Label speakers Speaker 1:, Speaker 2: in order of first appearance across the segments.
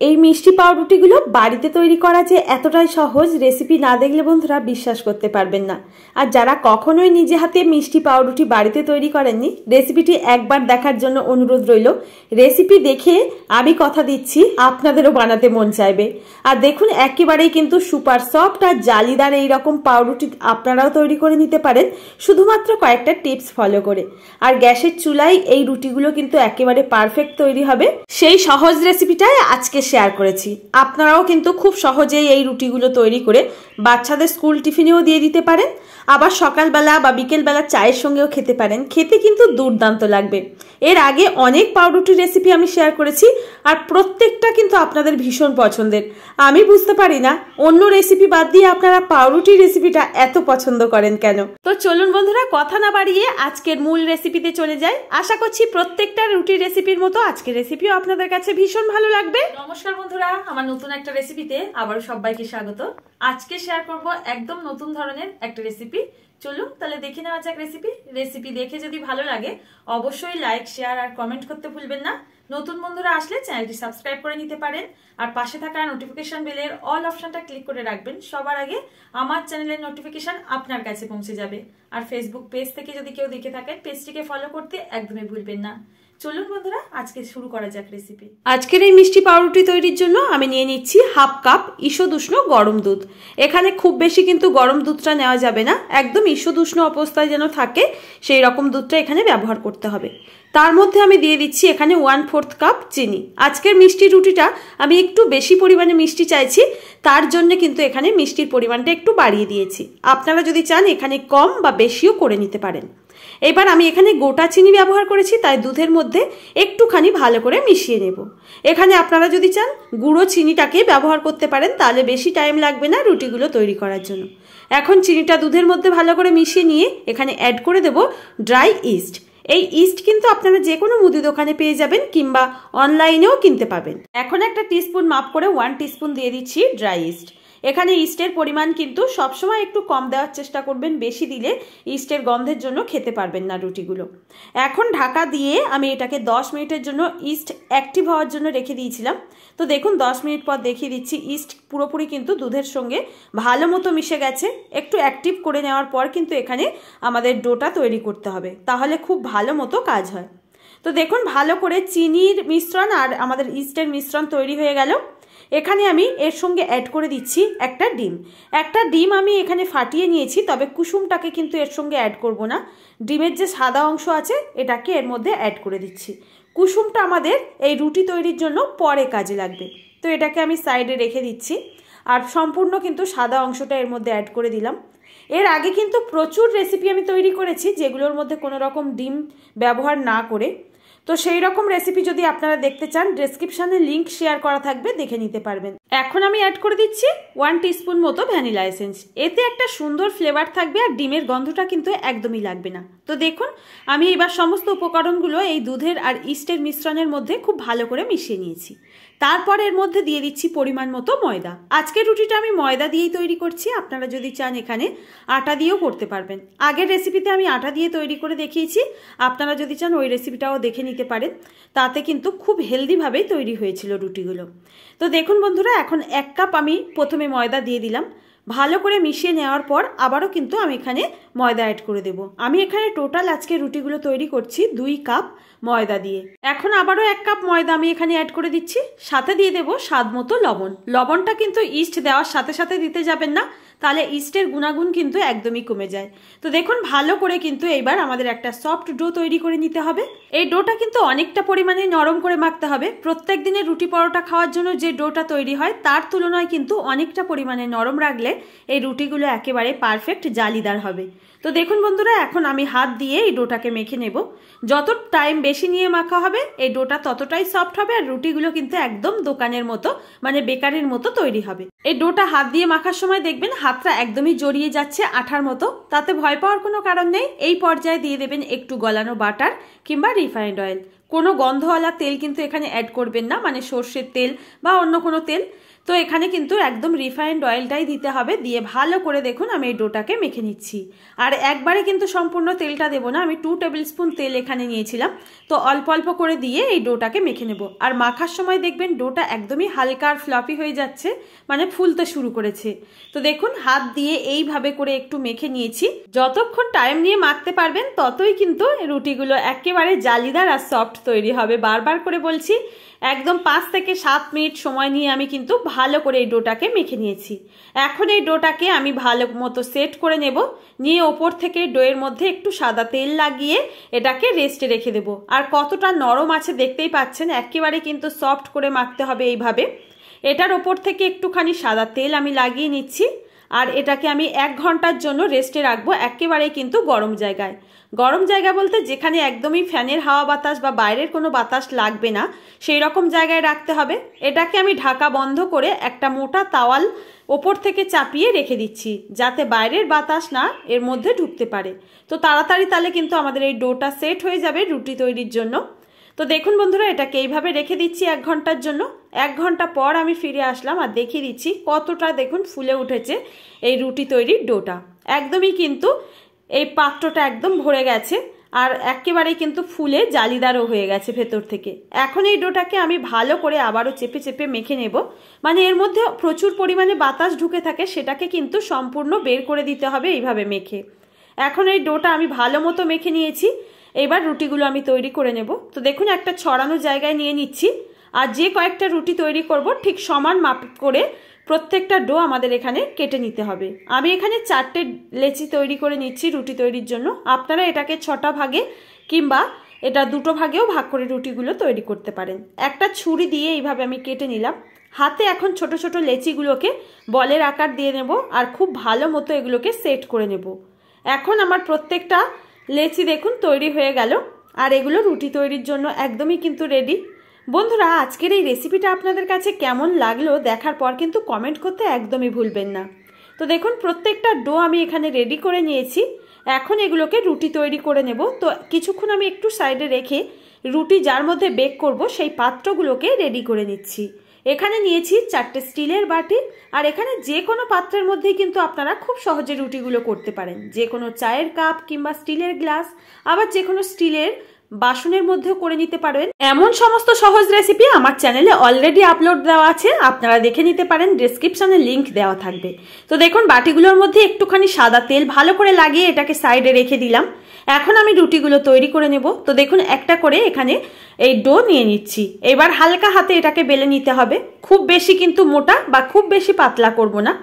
Speaker 1: এই মিষ্টি পাউরুটিগুলো বাড়িতে তৈরি করা যে এতটাই সহজ, রেসিপি না দেখলে বন্ধুরা বিশ্বাস করতে পারবেন না। আর যারা কখনোই নিজে হাতে মিষ্টি পাউরুটি বাড়িতে তৈরি করেননি, রেসিপিটি একবার দেখার জন্য অনুরোধ রইল। রেসিপি দেখে আমি কথা দিচ্ছি আপনাদেরও বানাতে মন চাইবে। আর দেখুন একেবারেই কিন্তু সুপার সফট আর জালিদার এইরকম পাউরুটি আপনারাও তৈরি করে নিতে পারেন শুধুমাত্র কয়েকটা টিপস ফলো করে। আর গ্যাসের চুলায় এই রুটিগুলো কিন্তু একেবারে পারফেক্ট তৈরি হবে। সেই সহজ রেসিপিটাই আজকে শেয়ার করেছি। আপনারাও কিন্তু খুব সহজেই এই রুটিগুলো তৈরি করে বাচ্চাদের স্কুল টিফিনেও দিয়ে দিতে পারেন, আবার সকালবেলা বা বিকেলবেলা চায়ের সঙ্গেও খেতে পারেন। খেতে কিন্তু দুর্দান্ত লাগবে। এর আগে অনেক পাউরুটির রেসিপি আমি শেয়ার করেছি আর প্রত্যেকটা কিন্তু আপনাদের ভীষণ পছন্দের। আমি বুঝতে পারি না অন্য রেসিপি বাদ দিয়ে আপনারা পাউরুটির রেসিপিটা এত পছন্দ করেন কেন। তো চলুন বন্ধুরা কথা না বাড়িয়ে আজকের মূল রেসিপিতে চলে যাই। আশা করছি প্রত্যেকটা রুটির রেসিপির মতো আজকের রেসিপিও আপনাদের কাছে ভীষণ ভালো লাগবে। নমস্কার বন্ধুরা, আমার নতুন একটা রেসিপিতে আবারও সবাইকে স্বাগত। আজকে শেয়ার করব একদম নতুন ধরনের একটা রেসিপি। চলুন তাহলে দেখে নেওয়া যাক রেসিপি দেখে যদি ভালো লাগে অবশ্যই লাইক, শেয়ার আর কমেন্ট করতে ভুলবেন না। নতুন বন্ধুরা আসলে চ্যানেলটি সাবস্ক্রাইব করে নিতে পারেন আর পাশে থাকা নোটিফিকেশন বেলের অল অপশনটা ক্লিক করে রাখবেন। সবার আগে আমার চ্যানেলের নোটিফিকেশন আপনার কাছে পৌঁছে যাবে। আর ফেসবুক পেজ থেকে যদি কেউ দেখে থাকেন পেজটিকে ফলো করতে একদমই ভুলবেন না। চলুন বন্ধুরা আজকে শুরু করা যাক রেসিপি। আজকের এই মিষ্টি পাউরুটি তৈরির জন্য আমি নিয়ে নিচ্ছি হাফ কাপ ঈষদুষ্ণ গরম দুধ। এখানে খুব বেশি কিন্তু গরম দুধটা নেওয়া যাবে না, একদম ঈষদুষ্ণ অবস্থায় যেন থাকে সেই রকম দুধটা এখানে ব্যবহার করতে হবে। তার মধ্যে আমি দিয়ে দিচ্ছি এখানে 1/4 কাপ চিনি। আজকের মিষ্টি রুটিটা আমি একটু বেশি পরিমাণে মিষ্টি চাইছি, তার জন্য কিন্তু এখানে মিষ্টির পরিমাণটা একটু বাড়িয়ে দিয়েছি। আপনারা যদি চান এখানে কম বা বেশিও করে নিতে পারেন। এবার আমি এখানে গোটা চিনি ব্যবহার করেছি, তাই দুধের মধ্যে একটুখানি ভালো করে মিশিয়ে নেব। এখানে আপনারা যদি চান গুঁড়ো চিনিটাকে ব্যবহার করতে পারেন, তাহলে বেশি টাইম লাগবে না রুটিগুলো তৈরি করার জন্য। এখন চিনিটা দুধের মধ্যে ভালো করে মিশিয়ে নিয়ে এখানে অ্যাড করে দেব ড্রাই ইস্ট। এই ইস্ট কিন্তু আপনারা যে কোনো মুদি দোকানে পেয়ে যাবেন কিংবা অনলাইনেও কিনতে পাবেন। এখন একটা টিস্পুন মাপ করে 1 টিস্পুন দিয়ে দিচ্ছি ড্রাই ইস্ট। এখানে ইস্টের পরিমাণ কিন্তু সবসময় একটু কম দেওয়ার চেষ্টা করবেন, বেশি দিলে ইস্টের গন্ধের জন্য খেতে পারবেন না রুটিগুলো। এখন ঢাকা দিয়ে আমি এটাকে 10 মিনিটের জন্য ইস্ট অ্যাক্টিভ হওয়ার জন্য রেখে দিয়েছিলাম। তো দেখুন 10 মিনিট পর দেখিয়ে দিচ্ছি ইস্ট পুরোপুরি কিন্তু দুধের সঙ্গে ভালো মতো মিশে গেছে। একটু অ্যাক্টিভ করে নেওয়ার পর কিন্তু এখানে আমাদের ডোটা তৈরি করতে হবে, তাহলে খুব ভালো মতো কাজ হয়। তো দেখুন ভালো করে চিনির মিশ্রণ আর আমাদের ইস্টের মিশ্রণ তৈরি হয়ে গেল। এখানে আমি এর সঙ্গে অ্যাড করে দিচ্ছি একটা ডিম। একটা ডিম আমি এখানে ফাটিয়ে নিয়েছি, তবে কুসুমটাকে কিন্তু এর সঙ্গে অ্যাড করব না। ডিমের যে সাদা অংশ আছে এটাকে এর মধ্যে অ্যাড করে দিচ্ছি। কুসুমটা আমাদের এই রুটি তৈরির জন্য পরে কাজে লাগবে, তো এটাকে আমি সাইডে রেখে দিচ্ছি। আর সম্পূর্ণ কিন্তু সাদা অংশটা এর মধ্যে অ্যাড করে দিলাম। এর আগে কিন্তু প্রচুর রেসিপি আমি তৈরি করেছি যেগুলোর মধ্যে কোনো রকম ডিম ব্যবহার না করে। তো সেই রকম রেসিপি যদি আপনারা দেখতে চান ডেসক্রিপশনে লিংক শেয়ার করা থাকবে, দেখে নিতে পারবেন। এখন আমি অ্যাড করে দিচ্ছি 1 টিস্পুন মতো ভ্যানিলা এসেন্স। এতে একটা সুন্দর ফ্লেভার থাকবে আর ডিমের গন্ধটা কিন্তু একদমই লাগবে না। তো দেখুন আমি এবার সমস্ত উপকরণগুলো এই দুধের আর ইস্টের মিশ্রণের মধ্যে খুব ভালো করে মিশিয়ে নিয়েছি। তারপর এর মধ্যে দিয়ে দিচ্ছি পরিমাণ মতো ময়দা। আজকের রুটিটা আমি ময়দা দিয়েই তৈরি করছি, আপনারা যদি চান এখানে আটা দিয়েও করতে পারবেন। আগের রেসিপিতে আমি আটা দিয়ে তৈরি করে দেখিয়েছি, আপনারা যদি চান ওই রেসিপিটাও দেখে নিতে পারেন। তাতে কিন্তু খুব হেলদিভাবেই তৈরি হয়েছিল রুটিগুলো। তো দেখুন বন্ধুরা এখন 1 কাপ আমি প্রথমে ময়দা দিয়ে দিলাম। ভালো করে মিশিয়ে নেওয়ার পর আবারও কিন্তু আমি এখানে ময়দা অ্যাড করে দেব। আমি এখানে টোটাল আজকে রুটিগুলো তৈরি করছি 2 কাপ ময়দা দিয়ে। এখন আবারও 1 কাপ ময়দা আমি এখানে অ্যাড করে দিচ্ছি, সাথে দিয়ে দেব স্বাদ মতো লবণ। লবণটা কিন্তু ইস্ট দেওয়ার সাথে সাথে দিতে যাবেন না, তাহলে ইস্টের গুণাগুণ কিন্তু একদমই কমে যায়। তো দেখুন ভালো করে কিন্তু এইবার আমাদের একটা সফট ডো তৈরি করে নিতে হবে। এই ডোটা কিন্তু অনেকটা পরিমাণে নরম করে মাখতে হবে। প্রত্যেক দিনের রুটি পরোটা খাওয়ার জন্য যে ডোটা তৈরি হয় তার তুলনায় কিন্তু অনেকটা পরিমাণে নরম রাখলে এই রুটিগুলো একেবারে পারফেক্ট জালিদার হবে। তো দেখুন বন্ধুরা এখন আমি হাত দিয়ে এই ডোটাকে মেখে নেব। যত টাইম বেশি নিয়ে মাখা হবে এই ডোটা ততটাই সফট হবে আর রুটিগুলো কিন্তু একদম দোকানের মতো মানে বেকারির মতো তৈরি হবে। এই ডোটা হাত দিয়ে মাখার সময় দেখবেন হাতটা একদমই জড়িয়ে যাচ্ছে আঠার মতো, তাতে ভয় পাওয়ার কোনো কারণ নেই। এই পর্যায়ে দিয়ে দেবেন একটু গলানো বাটার কিংবা রিফাইন্ড অয়েল। কোনো গন্ধওয়ালা তেল কিন্তু এখানে অ্যাড করবেন না, মানে সর্ষের তেল বা অন্য কোনো তেল। তো এখানে কিন্তু একদম রিফাইন্ড অয়েলটাই দিতে হবে। দিয়ে ভালো করে দেখুন আমি এই ডোটাকে মেখে নিচ্ছি। আর একবারে কিন্তু সম্পূর্ণ তেলটা দেবো না, আমি 2 টেবিল স্পুন তেল এখানে নিয়েছিলাম। তো অল্প অল্প করে দিয়ে এই ডোটাকে মেখে নেব। আর মাখার সময় দেখবেন ডোটা একদমই হালকা আর ফ্লপি হয়ে যাচ্ছে, মানে ফুলতে শুরু করেছে। তো দেখুন হাত দিয়ে এইভাবে করে একটু মেখে নিয়েছি। যতক্ষণ টাইম নিয়ে মাখতে পারবেন ততই কিন্তু রুটিগুলো একেবারে জালিদার আর সফট তৈরি হবে। বারবার করে বলছি, একদম 5 থেকে 7 মিনিট সময় নিয়ে আমি কিন্তু ভালো করে এই ডোটাকে মেখে নিয়েছি। এখন এই ডোটাকে আমি ভালো মতো সেট করে নেব। নিয়ে ওপর থেকে ডোয়ের মধ্যে একটু সাদা তেল লাগিয়ে এটাকে রেস্টে রেখে দেব। আর কতটা নরম আছে দেখতেই পাচ্ছেন, একেবারে কিন্তু সফট করে মাখতে হবে এইভাবে। এটার ওপর থেকে একটুখানি সাদা তেল আমি লাগিয়ে নিচ্ছি। আর এটাকে আমি 1 ঘন্টার জন্য রেস্টে রাখবো, একেবারে কিন্তু গরম জায়গায়। গরম জায়গা বলতে যেখানে একদমই ফ্যানের হাওয়া বাতাস বা বাইরের কোনো বাতাস লাগবে না, সেই রকম জায়গায় রাখতে হবে। এটাকে আমি ঢাকা বন্ধ করে একটা মোটা তাওয়াল ওপর থেকে চাপিয়ে রেখে দিচ্ছি, যাতে বাইরের বাতাস না এর মধ্যে ঢুকতে পারে। তো তাড়াতাড়ি তাহলে কিন্তু আমাদের এই ডোটা সেট হয়ে যাবে রুটি তৈরির জন্য। তো দেখুন বন্ধুরা, এটাকে এইভাবে রেখে দিচ্ছি 1 ঘন্টার জন্য। 1 ঘন্টা পর আমি ফিরে আসলাম আর দেখিয়ে দিচ্ছি কতটা দেখুন ফুলে উঠেছে এই রুটি তৈরির ডোটা। একদমই কিন্তু এই পাত্রটা একদম ভরে গেছে আর একেবারেই কিন্তু ফুলে জালিদারও হয়ে গেছে ভেতর থেকে। এখন এই ডোটাকে আমি ভালো করে আবারও চেপে চেপে মেখে নেব, মানে এর মধ্যে প্রচুর পরিমাণে বাতাস ঢুকে থাকে, সেটাকে কিন্তু সম্পূর্ণ বের করে দিতে হবে এইভাবে মেখে। এখন এই ডোটা আমি ভালো মতো মেখে নিয়েছি। এবার রুটিগুলো আমি তৈরি করে নেব। তো দেখুন একটা ছড়ানো জায়গায় নিয়ে নিচ্ছি। আর যে কয়েকটা রুটি তৈরি করব ঠিক সমান মাপ করে প্রত্যেকটা ডো আমাদের এখানে কেটে নিতে হবে। আমি এখানে 4টে লেচি তৈরি করে নিচ্ছি রুটি তৈরির জন্য। আপনারা এটাকে 6টা ভাগে কিংবা এটা 2টো ভাগেও ভাগ করে রুটিগুলো তৈরি করতে পারেন। একটা ছুরি দিয়ে এইভাবে আমি কেটে নিলাম। হাতে এখন ছোট ছোট লেচিগুলোকে বলের আকার দিয়ে নেব আর খুব ভালো মতো এগুলোকে সেট করে নেব। এখন আমার প্রত্যেকটা লেচি দেখুন তৈরি হয়ে গেল আর এগুলো রুটি তৈরির জন্য একদমই কিন্তু রেডি। বন্ধুরা, আজকের এই রেসিপিটা আপনাদের কাছে কেমন লাগলো দেখার পর কিন্তু কমেন্ট করতে একদমই ভুলবেন না। তো দেখুন প্রত্যেকটা ডো আমি এখানে রেডি করে নিয়েছি। এখন এগুলোকে রুটি তৈরি করে নেব। তো কিছুক্ষণ আমি একটু সাইডে রেখে রুটি যার মধ্যে বেক করব সেই পাত্রগুলোকে রেডি করে নিচ্ছি। এখানে নিয়েছি 4টে স্টিলের বাটি। আর এখানে যে কোনো পাত্রের মধ্যেই কিন্তু আপনারা খুব সহজে রুটিগুলো করতে পারেন। যে কোনো চায়ের কাপ কিংবা স্টিলের গ্লাস, আবার যে কোনো স্টিলের বাসনের মধ্যেও করে নিতে পারবেন। এমন সমস্ত সহজ রেসিপি আমার চ্যানেলে অলরেডি আপলোড দেওয়া আছে, আপনারা দেখে নিতে পারেন, ডেসক্রিপশনে লিংক দেওয়া থাকবে। তো দেখুন বাটিগুলোর মধ্যে একটুখানি সাদা তেল ভালো করে লাগিয়ে এটাকে সাইডে রেখে দিলাম। এখন আমি রুটিগুলো তৈরি করে নেব। তো দেখুন একটা করে এখানে এই ডো নিয়ে নিচ্ছি। এবার হালকা হাতে এটাকে বেলে নিতে হবে, খুব বেশি কিন্তু মোটা বা খুব বেশি পাতলা করব না।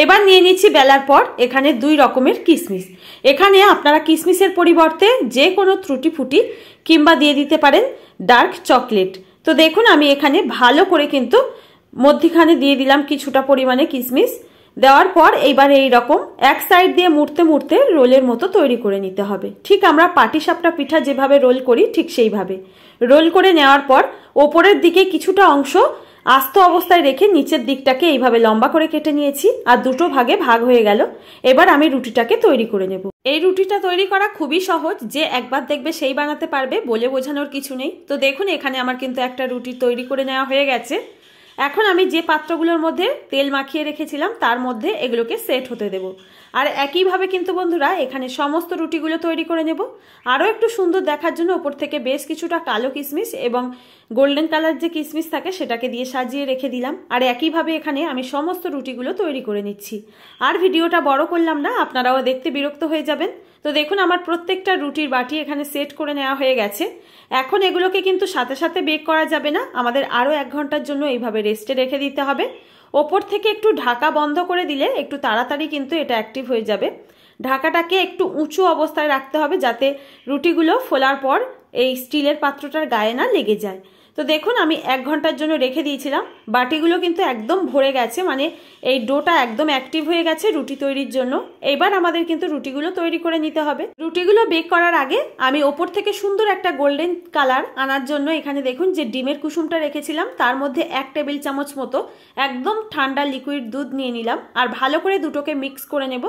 Speaker 1: এবার নিয়ে নিচ্ছি বেলার পর এখানে 2 রকমের কিশমিশ। এখানে আপনারা কিশমিশের পরিবর্তে যে কোনো ত্রুটি ফুটি কিংবা দিয়ে দিতে পারেন ডার্ক চকলেট। তো দেখুন আমি এখানে ভালো করে কিন্তু মধ্যখানে দিয়ে দিলাম কিছুটা পরিমাণে কিশমিশ। দেওয়ার পর এইবার এই রকম এক সাইড দিয়ে মুড়তে মুড়তে রোলের মতো তৈরি করে নিতে হবে। ঠিক আমরা পাটিসাপটা পিঠা যেভাবে রোল করি ঠিক সেইভাবে রোল করে নেওয়ার পর ওপরের দিকে কিছুটা অংশ আস্ত অবস্থায় রেখে নিচের দিকটাকে এইভাবে লম্বা করে কেটে নিয়েছি আর 2টো ভাগে ভাগ হয়ে গেল। এবার আমি রুটিটাকে তৈরি করে নেব। এই রুটিটা তৈরি করা খুবই সহজ, যে একবার দেখবে সেই বানাতে পারবে, বলে বোঝানোর কিছু নেই। তো দেখুন এখানে আমার কিন্তু একটা রুটি তৈরি করে নেওয়া হয়ে গেছে। এখন আমি যে পাত্রগুলোর মধ্যে তেল মাখিয়ে রেখেছিলাম তার মধ্যে এগুলোকে সেট হতে দেব। আর একইভাবে কিন্তু বন্ধুরা এখানে সমস্ত রুটিগুলো তৈরি করে নেব। আরও একটু সুন্দর দেখার জন্য ওপর থেকে বেশ কিছুটা কালো কিশমিশ এবং গোল্ডেন কালার যে কিশমিশ থাকে সেটাকে দিয়ে সাজিয়ে রেখে দিলাম। আর একইভাবে এখানে আমি সমস্ত রুটিগুলো তৈরি করে নিচ্ছি। আর ভিডিওটা বড় করলাম না, আপনারাও দেখতে বিরক্ত হয়ে যাবেন। তো দেখুন আমার প্রত্যেকটা রুটির বাটি এখানে সেট করে নেওয়া হয়ে গেছে। এখন এগুলোকে কিন্তু সাথে সাথে বেক করা যাবে না, আমাদের আরও 1 ঘন্টার জন্য এইভাবে রেস্টে রেখে দিতে হবে। ওপর থেকে একটু ঢাকা বন্ধ করে দিলে একটু তাড়াতাড়ি কিন্তু এটা অ্যাক্টিভ হয়ে যাবে। ঢাকাটাকে একটু উঁচু অবস্থায় রাখতে হবে যাতে রুটিগুলো ফোলার পর এই স্টিলের পাত্রটার গায়ে না লেগে যায়। তো দেখুন আমি 1 ঘন্টার জন্য রেখে দিয়েছিলাম। বাটিগুলো কিন্তু একদম ভরে গেছে, মানে এই ডোটা একদম অ্যাক্টিভ হয়ে গেছে রুটি তৈরির জন্য। এবার আমাদের কিন্তু রুটিগুলো তৈরি করে নিতে হবে। রুটিগুলো বেক করার আগে আমি ওপর থেকে সুন্দর একটা গোল্ডেন কালার আনার জন্য এখানে দেখুন যে ডিমের কুসুমটা রেখেছিলাম তার মধ্যে 1 টেবিল চামচ মতো একদম ঠান্ডা লিকুইড দুধ নিয়ে নিলাম আর ভালো করে দুটোকে মিক্স করে নেব।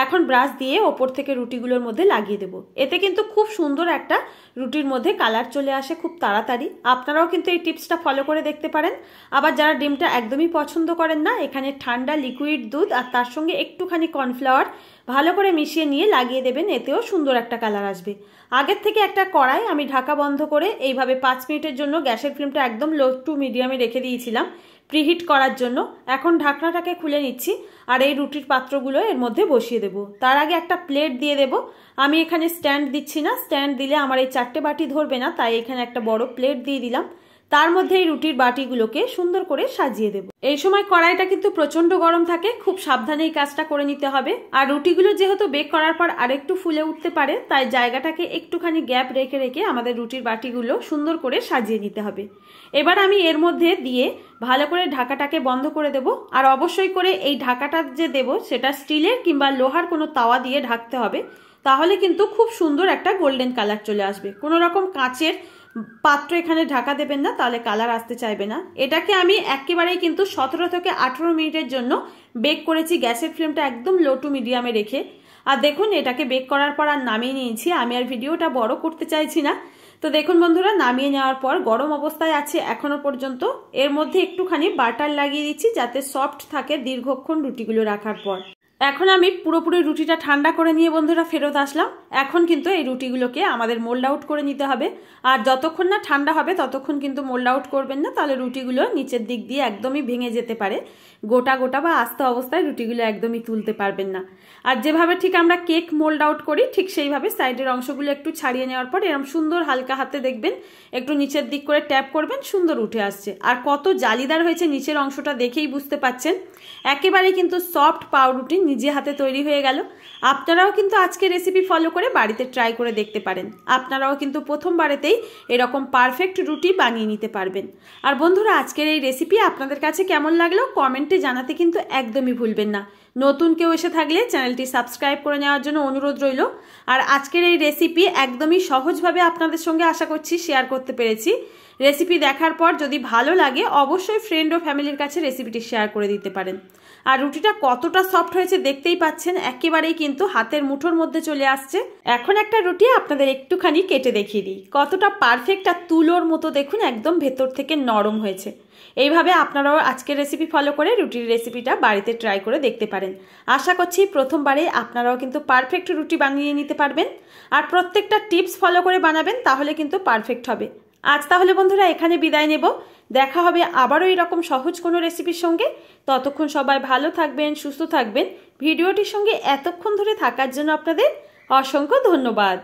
Speaker 1: এখন ব্রাশ দিয়ে ওপর থেকে রুটিগুলোর মধ্যে লাগিয়ে দেব। এতে কিন্তু খুব সুন্দর একটা রুটির মধ্যে কালার চলে আসে খুব তাড়াতাড়ি। আপনারাও কিন্তু এই টিপসটা ফলো করে দেখতে পারেন। আবার যারা ডিমটা একদমই পছন্দ করেন না, এখানে ঠান্ডা লিকুইড দুধ আর তার সঙ্গে একটুখানি কর্নফ্লাওয়ার ভালো করে মিশিয়ে নিয়ে লাগিয়ে দেবেন, এতেও সুন্দর একটা কালার আসবে। আগের থেকে একটা কড়াই আমি ঢাকা বন্ধ করে এইভাবে 5 মিনিটের জন্য গ্যাসের ফ্লেমটা একদম লো টু মিডিয়ামে রেখে দিয়েছিলাম প্রিহিট করার জন্য। এখন ঢাকনাটাকে খুলে নিচ্ছি আর এই রুটির পাত্রগুলো এর মধ্যে বসিয়ে দেব। তার আগে একটা প্লেট দিয়ে দেব। আমি এখানে স্ট্যান্ড দিচ্ছি না, স্ট্যান্ড দিলে আমার এই 4টে বাটি ধরবে না, তাই এখানে একটা বড় প্লেট দিয়ে দিলাম। তার মধ্যে এই রুটির বাটিগুলোকে সুন্দর করে সাজিয়ে দেব। এই সময় কড়াইটা কিন্তু প্রচন্ড গরম থাকে, খুব সাবধানে এই কাজটা করে নিতে হবে। আর রুটিগুলো যেহেতু বেক করার পর আরেকটু ফুলে উঠতে পারে, তাই জায়গাটাকে একটুখানি গ্যাপ রেখে রেখে আমাদের রুটির বাটিগুলো সুন্দর করে সাজিয়ে নিতে হবে। এবার আমি এর মধ্যে দিয়ে ভালো করে ঢাকাটাকে বন্ধ করে দেব। আর অবশ্যই করে এই ঢাকাটা যে দেব সেটা স্টিলের কিংবা লোহার কোনো তাওয়া দিয়ে ঢাকতে হবে, তাহলে কিন্তু খুব সুন্দর একটা গোল্ডেন কালার চলে আসবে। কোনো রকম কাঁচের পাত্র এখানে ঢাকা দেবেন না, তাহলে কালার আসতে চাইবে না। এটাকে আমি একেবারেই কিন্তু 17 থেকে 18 মিনিটের জন্য বেক করেছি গ্যাসের ফ্লেমটা একদম লো টু মিডিয়ামে রেখে। আর দেখুন এটাকে বেক করার পর আর নামিয়ে নিয়েছি। আমি আর ভিডিওটা বড় করতে চাইছি না। তো দেখুন বন্ধুরা, নামিয়ে নেওয়ার পর গরম অবস্থায় আছে এখনো পর্যন্ত। এর মধ্যে একটুখানি বাটার লাগিয়ে দিচ্ছি যাতে সফট থাকে দীর্ঘক্ষণ রুটিগুলো রাখার পর। এখন আমি পুরোপুরি রুটিটা ঠান্ডা করে নিয়ে বন্ধুরা ফেরত আসলাম। এখন কিন্তু এই রুটিগুলোকে আমাদের মোল্ড আউট করে নিতে হবে। আর যতক্ষণ না ঠান্ডা হবে ততক্ষণ কিন্তু মোল্ড আউট করবেন না, তাহলে রুটিগুলো নিচের দিক দিয়ে একদমই ভেঙে যেতে পারে। গোটা গোটা বা আস্ত অবস্থায় রুটিগুলো একদমই তুলতে পারবেন না। আর যেভাবে ঠিক আমরা কেক মোল্ড আউট করি ঠিক সেইভাবে সাইডের অংশগুলো একটু ছাড়িয়ে নেওয়ার পর এরকম সুন্দর হালকা হাতে দেখবেন একটু নিচের দিক করে ট্যাপ করবেন, সুন্দর উঠে আসছে। আর কত জালিদার হয়েছে নিচের অংশটা দেখেই বুঝতে পাচ্ছেন। একেবারেই কিন্তু সফট পাউরুটি নিজে হাতে তৈরি হয়ে গেল। আপনারাও কিন্তু আজকে রেসিপি ফলো করে বাড়িতে ট্রাই করে দেখতে পারেন। আপনারাও কিন্তু প্রথমবারেতেই এরকম পারফেক্ট রুটি বানিয়ে নিতে পারবেন। আর বন্ধুরা, আজকের এই রেসিপি আপনাদের কাছে কেমন লাগলো কমেন্টে জানাতে কিন্তু একদমই ভুলবেন না। নতুন কেউ এসে থাকলে চ্যানেলটি সাবস্ক্রাইব করে নেওয়ার জন্য অনুরোধ রইল। আর আজকের এই রেসিপি একদমই সহজভাবে আপনাদের সঙ্গে আশা করছি শেয়ার করতে পেরেছি। রেসিপি দেখার পর যদি ভালো লাগে অবশ্যই ফ্রেন্ড ও ফ্যামিলির কাছে রেসিপিটি শেয়ার করে দিতে পারেন। আর রুটিটা কতটা সফট হয়েছে দেখতেই পাচ্ছেন, একেবারেই কিন্তু হাতের মুঠোর মধ্যে চলে আসছে। এখন একটা রুটি আপনাদের একটুখানি কেটে দেখিয়ে দিই, কতটা পারফেক্ট আর তুলোর মতো দেখুন একদম ভেতর থেকে নরম হয়েছে। এইভাবে আপনারাও আজকের রেসিপি ফলো করে রুটির রেসিপিটা বাড়িতে ট্রাই করে দেখতে পারেন। আশা করছি প্রথমবারে আপনারাও কিন্তু পারফেক্ট রুটি বানিয়ে নিতে পারবেন। আর প্রত্যেকটা টিপস ফলো করে বানাবেন, তাহলে কিন্তু পারফেক্ট হবে। আজ তাহলে বন্ধুরা এখানে বিদায় নেব। দেখা হবে আবারও এরকম সহজ কোনো রেসিপির সঙ্গে। ততক্ষণ সবাই ভালো থাকবেন, সুস্থ থাকবেন। ভিডিওটির সঙ্গে এতক্ষণ ধরে থাকার জন্য আপনাদের অসংখ্য ধন্যবাদ।